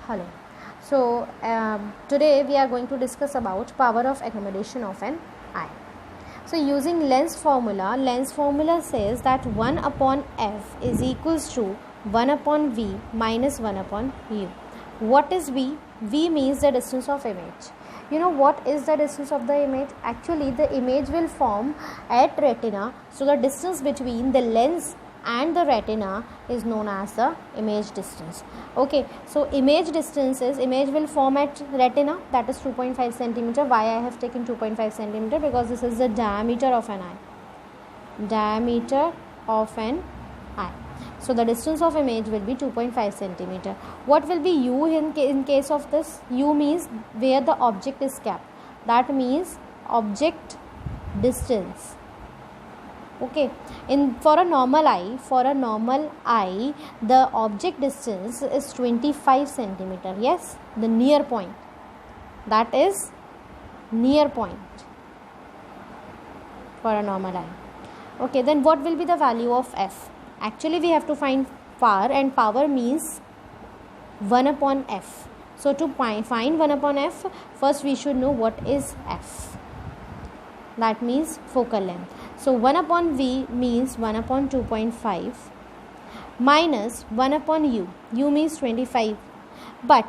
Hello. So today we are going to discuss about power of accommodation of an eye. So using Lenz formula says that 1 upon f is equals to 1 upon v minus 1 upon u. What is v? V means the distance of image. You know what is the distance of the image? Actually the image will form at retina. So the distance between the lens and the retina is known as the image distance. Okay, so image will form at retina, that is 2.5 centimeter. Why I have taken 2.5 centimeter? Because this is the diameter of an eye. So the distance of image will be 2.5 centimeter. What will be u in case of this? U means where the object is kept. That means object distance. Okay, for a normal eye the object distance is 25 centimeter. Yes, the near point, that is near point for a normal eye. Okay, then what will be the value of f? Actually we have to find power, and power means 1 upon f. So to find 1 upon f, first we should know what is f. That means focal length. So 1 upon v means 1 upon 2.5 minus 1 upon u. U means 25. But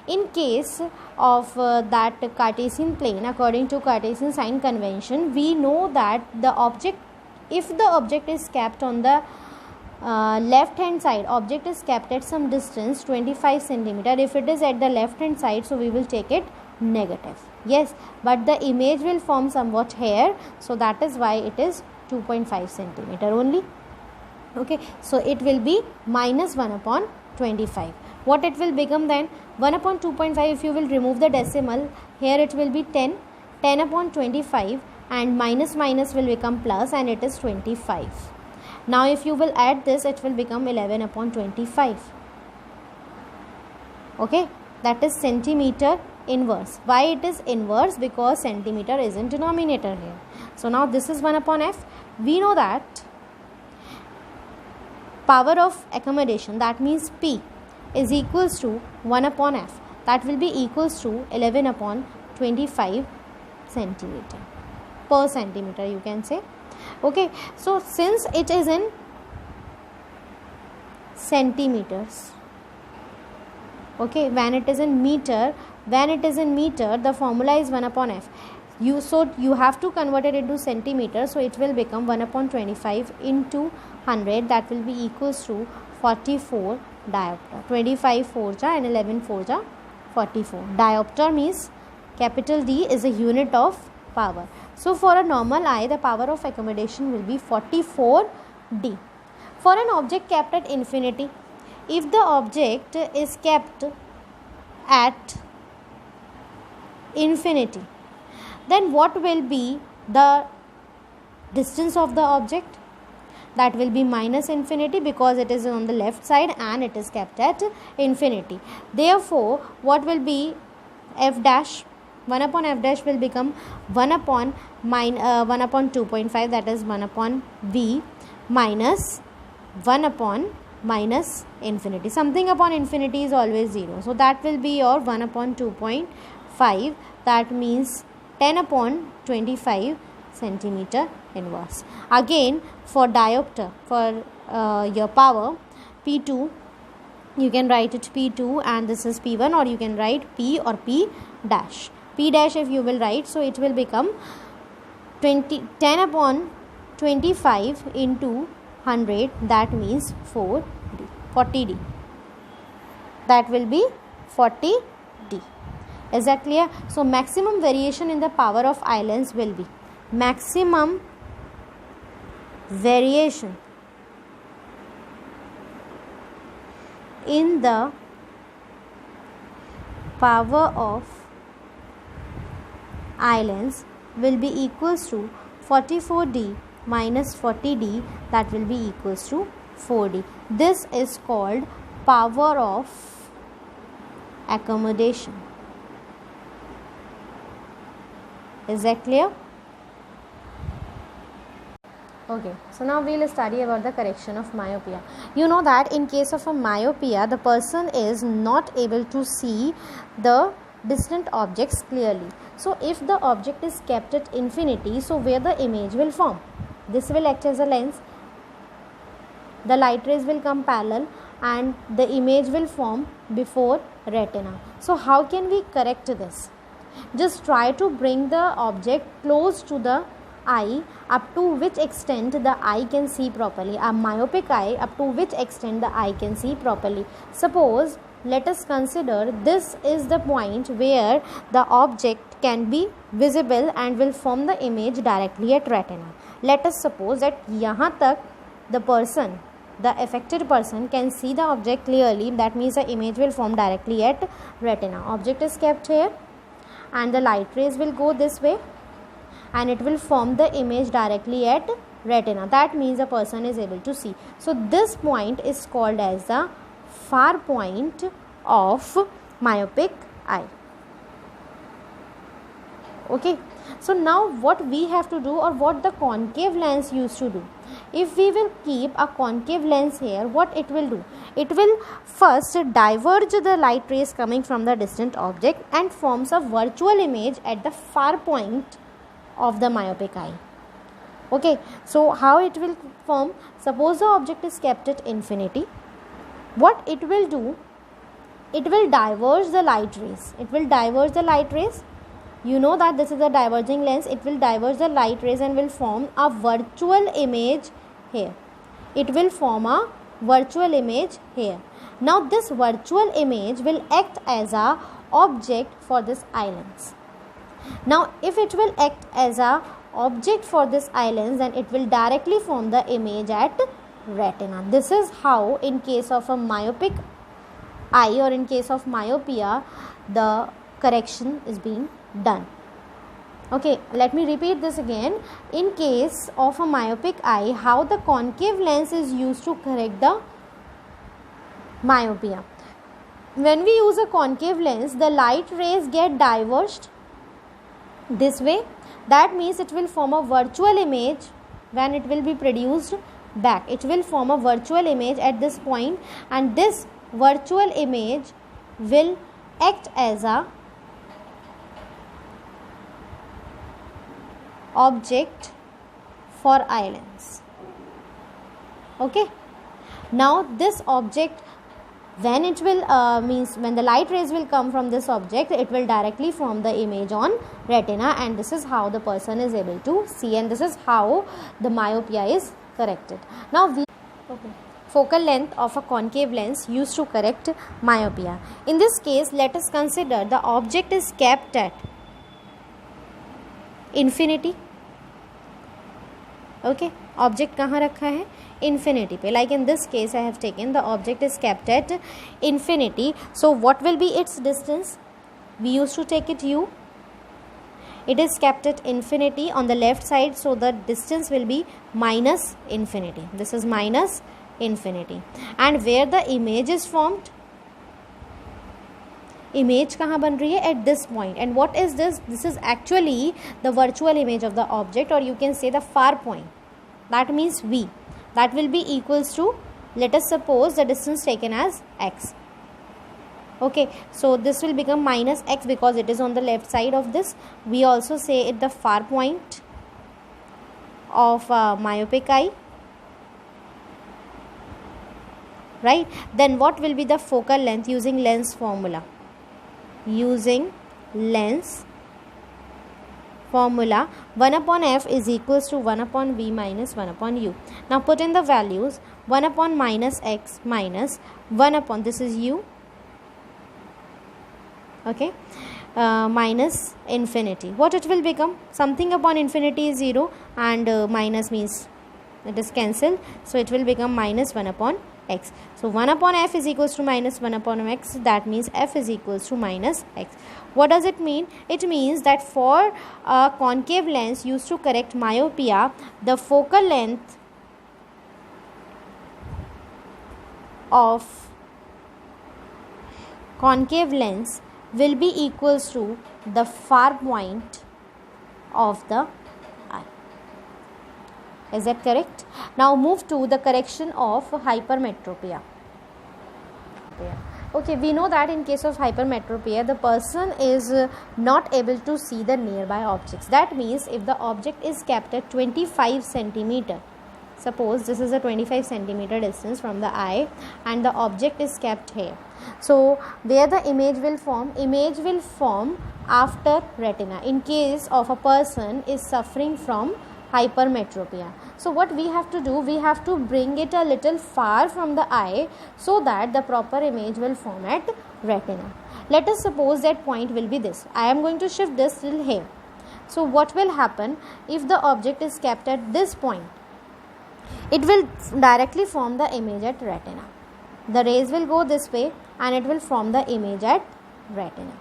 in case of that Cartesian plane, according to Cartesian sign convention, we know that if the object is kept on the left hand side, object is kept at some distance 25 centimeter. If it is at the left hand side, so we will take it negative. Yes, but the image will form somewhat here, so that is why it is 2.5 centimeter only. Okay, so it will be minus 1 upon 25. What it will become then? 1 upon 2.5, if you will remove the decimal, here it will be 10 upon 25, and minus will become plus, and it is 25. Now if you will add this, it will become 11 upon 25. Okay, that is centimeter inverse. Why it is inverse? Because centimeter is in denominator here. So now this is 1 upon f. We know that power of accommodation, that means P, is equals to 1 upon f. That will be equals to 11 upon 25 centimeter per centimeter, you can say. Okay, so since it is in centimeters, okay, when it is in meter, the formula is 1 upon f. So you have to convert it into centimeter, so it will become 1 upon 25 into 100, that will be equals to 44 diopter. 25 4 ja and 11 4 ja 44. Diopter means capital D is a unit of power. So for a normal eye, the power of accommodation will be 44 D. For an object kept at infinity, if the object is kept at infinity, then what will be the distance of the object? That will be minus infinity, because it is on the left side and it is kept at infinity. Therefore, what will be f dash? 1 upon f dash will become 1 upon 2.5, that is 1 upon v, minus 1 upon minus infinity. Something upon infinity is always 0. So that will be your 1 upon 2.5. That means 10 upon 25 centimeter inverse. Again, for diopter, for your power P2, you can write it P2 and this is P1, or you can write P or P dash. P dash if you will write, so it will become 10 upon 25 into 100, that means 40 D. That will be 40 D. Is that clear? So maximum variation in the power of eye lens will be maximum variation in the power of eye lens will be equals to 44D minus 40D, that will be equals to 4D. This is called power of accommodation. Is that clear? Okay, so now we'll study about the correction of myopia. You know that in case of a myopia, the person is not able to see the distant objects clearly. So if the object is kept at infinity, so where the image will form? This will act as a lens. The light rays will come parallel and the image will form before retina. So how can we correct this? Just try to bring the object close to the eye up to which extent the eye can see properly. A myopic eye, up to which extent the eye can see properly. Suppose, let us consider this is the point where the object can be visible and will form the image directly at retina. Let us suppose that यहाँ तक the affected person can see the object clearly, that means the image will form directly at retina. Object is kept here and the light rays will go this way and it will form the image directly at retina. That means the person is able to see. So this point is called as the far point of myopic eye. Okay, so now what we have to do, or what the concave lens used to do, if we will keep a concave lens here, what it will do? It will first diverge the light rays coming from the distant object and forms a virtual image at the far point of the myopic eye. Okay, so how it will form? Suppose the object is kept at infinity. What it will do? It will diverge the light rays. It will diverge the light rays. You know that this is a diverging lens. It will diverge the light rays and will form a virtual image here. It will form a virtual image here. Now this virtual image will act as a object for this eye lens. Now if it will act as a object for this eye lens, then it will directly form the image at retina. This is how in case of a myopic eye, or in case of myopia, the correction is being done. Okay, let me repeat this again. In case of a myopic eye, how the concave lens is used to correct the myopia. When we use a concave lens, the light rays get diverged this way. That means it will form a virtual image when it will be produced back. It will form a virtual image at this point, and this virtual image will act as a object for eye lens. Okay, now this object, when it will when the light rays will come from this object, it will directly form the image on retina, and this is how the person is able to see, and this is how the myopia is corrected. Now focal length of a concave lens used to correct myopia. In this case, let us consider the object is kept at infinity. Okay, object कहाँ रखा है? Infinity पे. Like in this case I have taken the object is kept at infinity. So what will be its distance? We used to take it u. It is kept at infinity on the left side, so the distance will be minus infinity. This is minus infinity. And where the image is formed? Image कहाँ बन रही है? At this point. And what is this? This is actually the virtual image of the object, or you can say the far point. That means v. That will be equals to, let us suppose the distance taken as x. Okay, so this will become minus x because it is on the left side of this. We also say it the far point of myopic eye. Right? Then what will be the focal length using lens formula? Using lens formula, 1 upon f is equals to 1 upon v minus 1 upon u. Now put in the values. 1 upon minus x minus 1 upon, this is u, okay, minus infinity. What it will become? Something upon infinity is 0, and minus means it is cancelled, so it will become minus 1 upon x. So 1 upon f is equals to minus 1 upon x. That means f is equals to minus x. What does it mean? It means that for a concave lens used to correct myopia, the focal length of concave lens will be equals to the far point of the eye. Is that correct? Now move to the correction of hypermetropia. Okay, we know that in case of hypermetropia, the person is not able to see the nearby objects. That means if the object is kept at 25 centimeter, suppose this is a 25 centimeter distance from the eye and the object is kept here. So where the image will form? Image will form after retina in case of a person is suffering from hypermetropia. So what we have to do, we have to bring it a little far from the eye so that the proper image will form at retina. Let us suppose that point will be this. I am going to shift this till here. So what will happen if the object is kept at this point? It will directly form the image at retina. The rays will go this way and it will form the image at retina.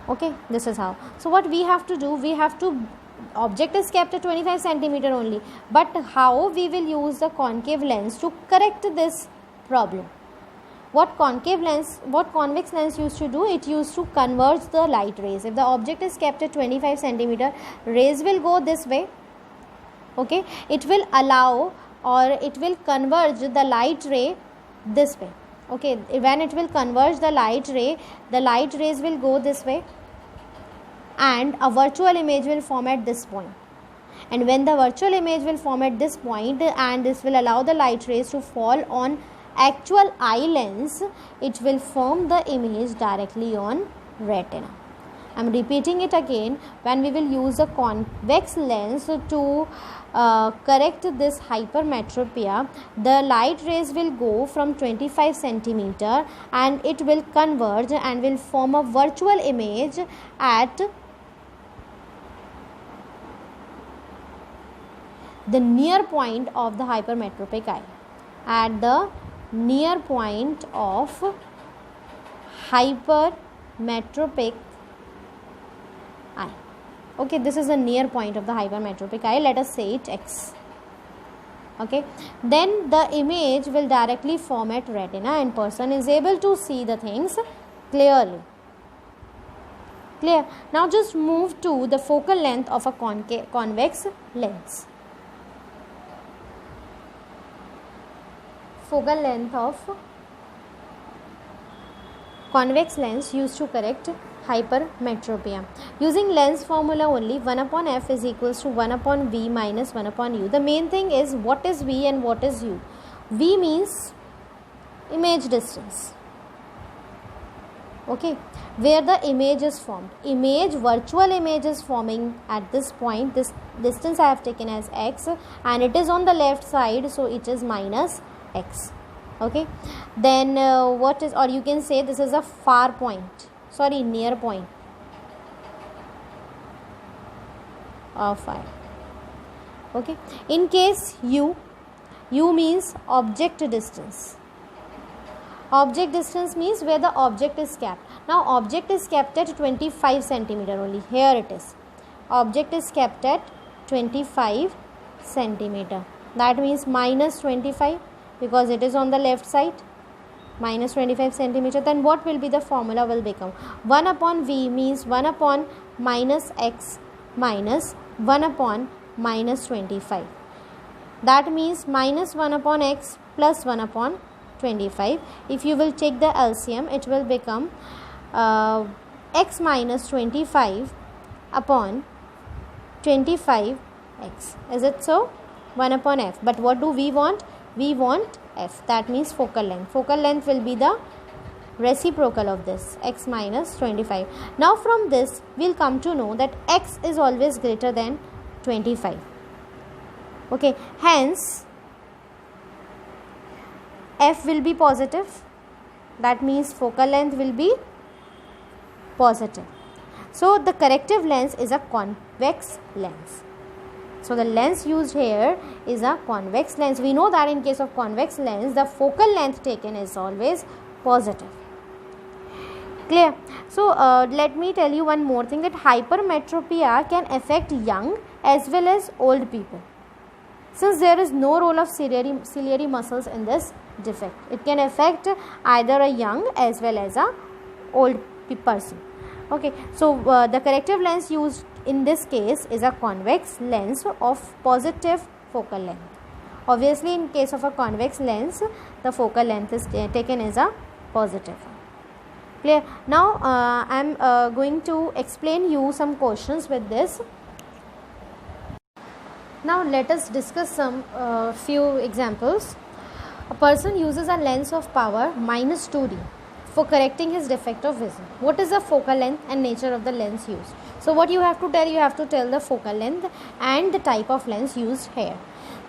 Okay, this is how. So what we have to do, we have to, object is kept at 25 centimeter only, but how we will use the concave lens to correct this problem? What convex lens used to do? It used to converge the light rays. If the object is kept at 25 centimeter, rays will go this way. Okay, it will allow or it will converge the light ray this way. Okay, when it will converge the light rays will go this way and a virtual image will form at this point. And when the virtual image will form at this point and this will allow the light rays to fall on actual eye lens, it will form the image directly on retina. I am repeating it again. When we will use a convex lens to correct this hypermetropia, the light rays will go from 25 centimeter and it will converge and will form a virtual image at the near point of the hypermetropic eye. At the near point of hypermetropic eye. Okay, this is the near point of the hypermetropic eye. Let us say it X. Okay, then the image will directly form at retina and person is able to see the things clearly. Clear? Now just move to the focal length of a convex lens. Focal length of convex lens used to correct hypermetropia. Using lens formula only, 1 upon f is equals to 1 upon v minus 1 upon u. The main thing is what is v and what is u. V means image distance. Okay, where the image is formed. Virtual image is forming at this point. This distance I have taken as x and it is on the left side, so it is minus x. Okay, then what is, or you can say this is a far point, sorry, near point of phi. Okay, in case u means object distance. Object distance means where the object is kept. Now object is kept at 25 centimeter only. Here it is. Object is kept at 25 centimeter. That means minus 25 because it is on the left side. Minus 25 centimeter. Then what will be the formula will become? 1 upon v means 1 upon minus x minus 1 upon minus 25. That means minus 1 upon x plus 1 upon 25. If you will take the LCM, it will become x minus 25 upon 25x. Is it so? 1 upon f. But what do we want? We want f. That means focal length. Focal length will be the reciprocal of this, x minus 25. Now from this we will come to know that x is always greater than 25. Okay, hence f will be positive. That means focal length will be positive. So the corrective lens is a convex lens. So the lens used here is a convex lens. We know that in case of convex lens, the focal length taken is always positive. Clear? So let me tell you one more thing, that hypermetropia can affect young as well as old people. Since there is no role of ciliary muscles in this defect, it can affect either a young as well as a old person. Okay, so the corrective lens used in this case is a convex lens of positive focal length. Obviously, in case of a convex lens, the focal length is taken as a positive. Clear? Now, I am going to explain you some questions with this. Now, let us discuss some few examples. A person uses a lens of power minus 2D for correcting his defect of vision. What is the focal length and nature of the lens used? So, what you have to tell? You have to tell the focal length and the type of lens used here.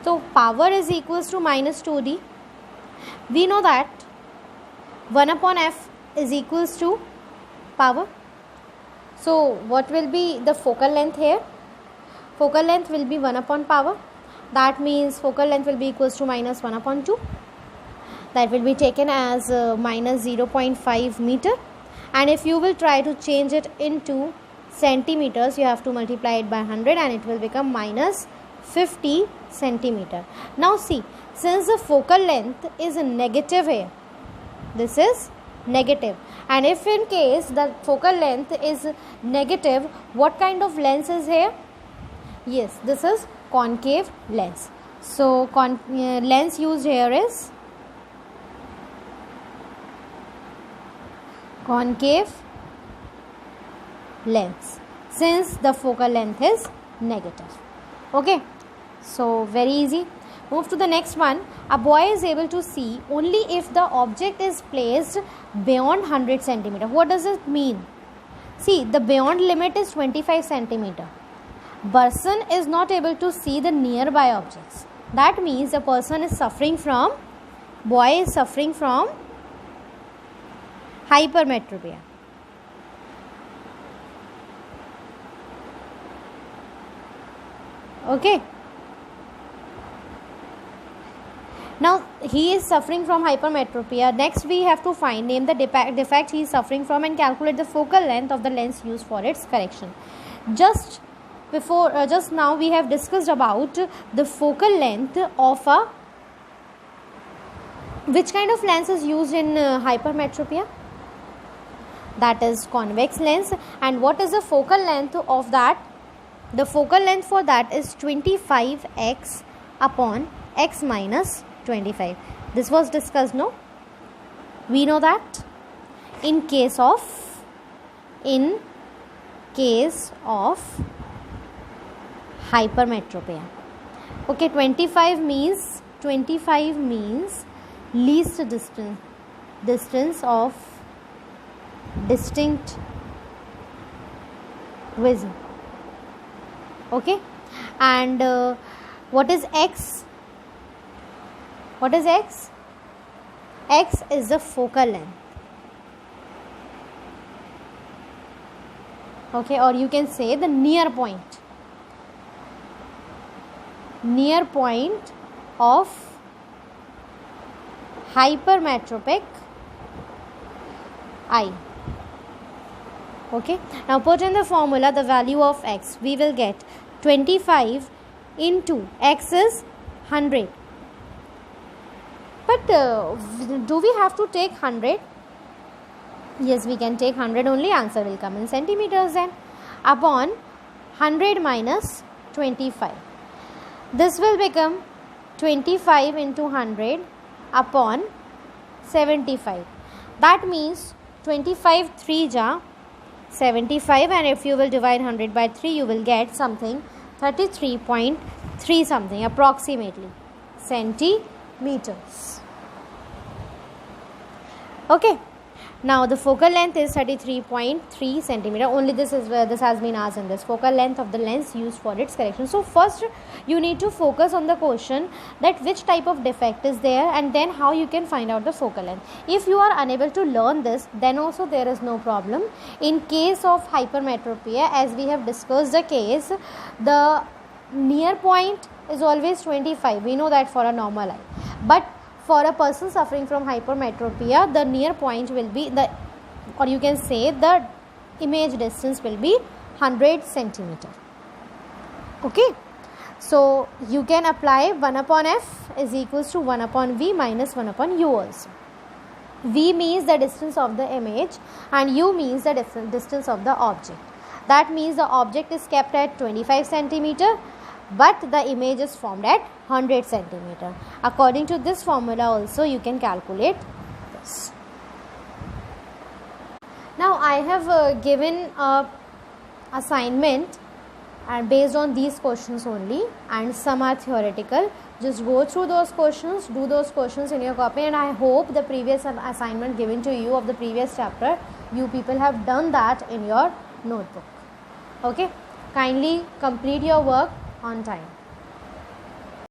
So, power is equals to minus 2D. We know that 1 upon f is equals to power. So, what will be the focal length here? Focal length will be 1 upon power. That means focal length will be equals to minus 1 upon 2. That will be taken as minus 0.5 meter. And if you will try to change it into centimeters, you have to multiply it by 100 and it will become minus 50 centimeter. Now see, since the focal length is negative here, this is negative, and if in case the focal length is negative, what kind of lens is here? Yes, this is concave lens. So lens used here is concave lens, since the focal length is negative. Okay, so very easy. Move to the next one. A boy is able to see only if the object is placed beyond 100 centimeter. What does it mean? See, the beyond limit is 25 centimeter. Person is not able to see the nearby objects. That means the person is suffering from, boy is suffering from hypermetropia. Okay. Now, he is suffering from hypermetropia. Next, we have to name the defect he is suffering from and calculate the focal length of the lens used for its correction. Just now we have discussed about the focal length of a, which kind of lens is used in hypermetropia? That is convex lens. And what is the focal length of that? The focal length for that is 25x upon x minus 25. This was discussed, no? We know that in case of hypermetropia. Okay, 25 means least distance of distinct vision. Okay, and what is x? What is x? X is the focal length. Okay, or you can say the near point of hypermetropic eye. Okay, now put in the formula the value of x. We will get 25 into x is 100. But do we have to take 100? Yes, we can take 100 only. Answer will come in centimeters then. Upon 100 minus 25. This will become 25 into 100 upon 75. That means 25 3 ja 75, and if you will divide 100 by 3, you will get something 33.3 something approximately centimeters. Okay, now the focal length is 33.3 centimeter. Only this has been asked in this focal length of the lens used for its correction. So first you need to focus on the question that which type of defect is there, and then how you can find out the focal length. If you are unable to learn this, then also there is no problem. In case of hypermetropia, as we have discussed the case, the near point is always 25. We know that for a normal eye, but for a person suffering from hypermetropia, the near point will be or you can say the image distance will be 100 centimeter. Okay, so you can apply 1 upon f is equals to 1 upon v minus 1 upon u also. V means the distance of the image and u means the distance of the object. That means the object is kept at 25 centimeter but the image is formed at 100 centimeter. According to this formula also you can calculate this. Now I have given a assignment and based on these questions only, and some are theoretical. Just go through those questions, do those questions in your copy, and I hope the previous assignment given to you of the previous chapter, you people have done that in your notebook. Okay, kindly complete your work on time.